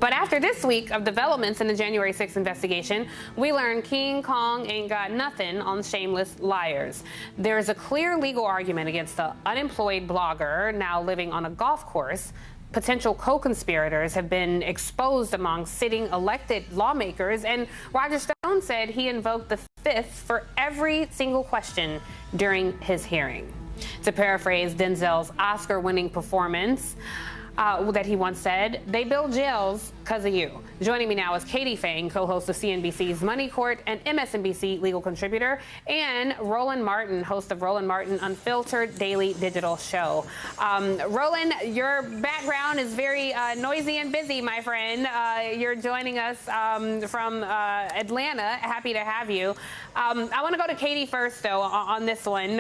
But after this week of developments in the January 6th investigation, we learned King Kong ain't got nothing on shameless liars. There's a clear legal argument against the unemployed blogger now living on a golf course. Potential co-conspirators have been exposed among sitting elected lawmakers, and Roger Stone said he invoked the fifth for every single question during his hearing. To paraphrase Denzel's Oscar-winning performance, that he once said, "They build jails because of you." Joining me now is Katie Fang, co-host of CNBC's Money Court and MSNBC legal contributor, and Roland Martin, host of Roland Martin Unfiltered Daily Digital Show. Roland, your background is very noisy and busy, my friend. You're joining us from Atlanta. Happy to have you. I want to go to Katie first, though, on this one,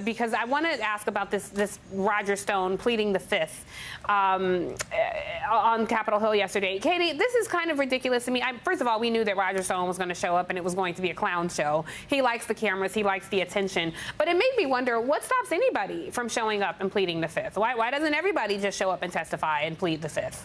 because I want to ask about this Roger Stone pleading the fifth on Capitol Hill yesterday. Katie, this is kind of ridiculous to me. First of all, we knew that Roger Stone was going to show up and it was going to be a clown show. He likes the cameras, he likes the attention. But it made me wonder, what stops anybody from showing up and pleading the fifth? Why doesn't everybody just show up and testify and plead the fifth?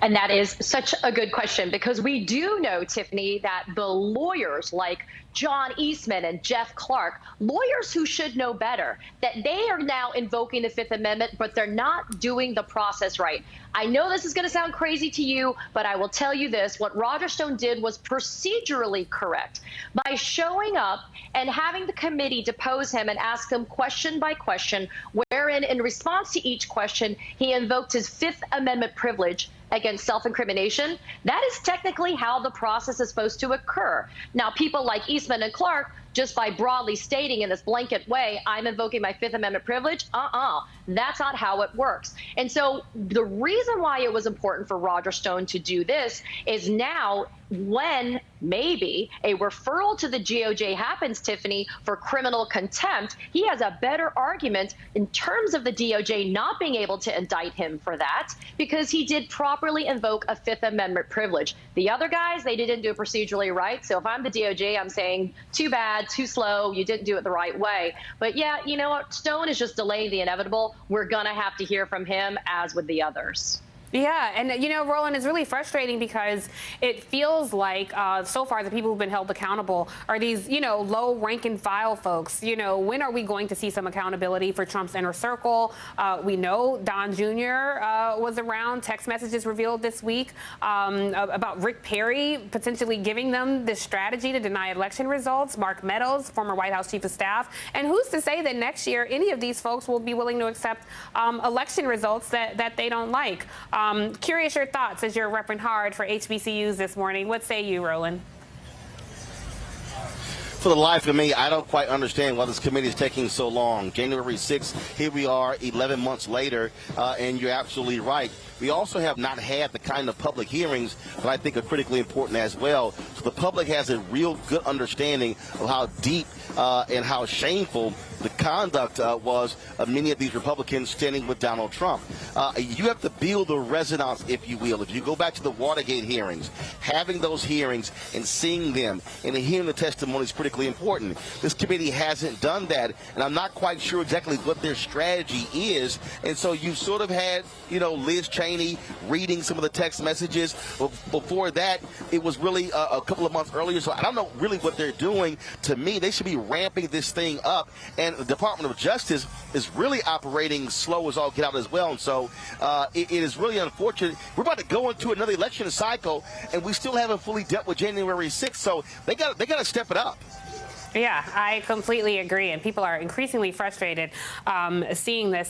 And that is such a good question, because we do know, Tiffany, that the lawyers like John Eastman and Jeff Clark, lawyers who should know better, that they are now invoking the Fifth Amendment, but they're not doing the process right. I know this is going to sound crazy to you, but I will tell you this. What Roger Stone did was procedurally correct by showing up and having the committee depose him and ask him question by question, wherein in response to each question, he invoked his Fifth Amendment privilege against self-incrimination. That is technically how the process is supposed to occur. Now, people like Eastman and Clark, just by broadly stating in this blanket way, I'm invoking my Fifth Amendment privilege, that's not how it works. And so the reason why it was important for Roger Stone to do this is now, when maybe a referral to the DOJ happens, Tiffany, for criminal contempt, he has a better argument in terms of the DOJ not being able to indict him for that, because he did properly invoke a Fifth Amendment privilege. The other guys, they didn't do it procedurally right. So if I'm the DOJ, I'm saying, too bad, too slow, you didn't do it the right way. But yeah, you know what? Stone is just delaying the inevitable. We're going to have to hear from him, as with the others. Yeah, and you know, Roland, it's really frustrating because it feels like so far the people who've been held accountable are these, you know, low rank and file folks. You know, when are we going to see some accountability for Trump's inner circle? We know Don Jr. Was around. Text messages revealed this week about Rick Perry potentially giving them this strategy to deny election results. Mark Meadows, former White House chief of staff. And who's to say that next year any of these folks will be willing to accept election results that they don't like? Curious your thoughts as you're repping hard for HBCUs this morning. What say you, Roland? For the life of me, I don't quite understand why this committee is taking so long. January 6th, here we are 11 months later, and you're absolutely right. We also have not had the kind of public hearings that I think are critically important as well. So the public has a real good understanding of how deep and how shameful the conduct was of many of these Republicans standing with Donald Trump. You have to build the resonance, if you will. If you go back to the Watergate hearings, having those hearings and seeing them and hearing the testimony is critically important. This committee hasn't done that, and I'm not quite sure exactly what their strategy is. And so you sort of had, you know, Liz Cheney reading some of the text messages. Before that, it was really a couple of months earlier. So I don't know really what they're doing. To me, they should be ramping this thing up. And the Department of Justice is really operating slow as all get out as well. And so it is really unfortunate. We're about to go into another election cycle, and we still haven't fully dealt with January 6th. So they got to step it up. Yeah, I completely agree, and people are increasingly frustrated seeing this.